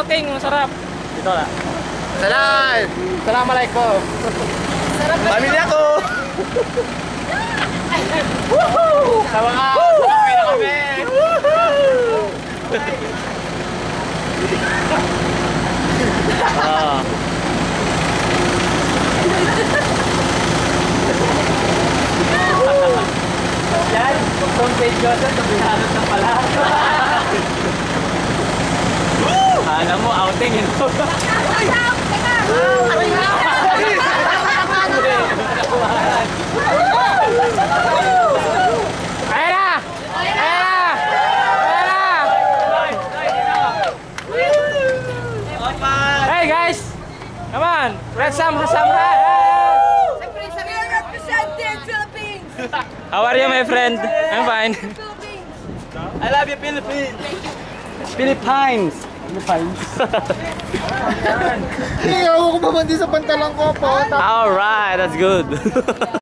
outing, masarap. Dito na. Assalamualaikum. Pamilya ko. Sa mga kami na kami. Yan, kung page ko sa tabihanot na pala. Alam mo, outing yun. Hey guys, come on, let's some. Representing Philippines. How are you, my friend? I'm fine. I love you, Philippines. Philippines. Hindi ako kumamandi sa pantalang ko po. All right, that's good.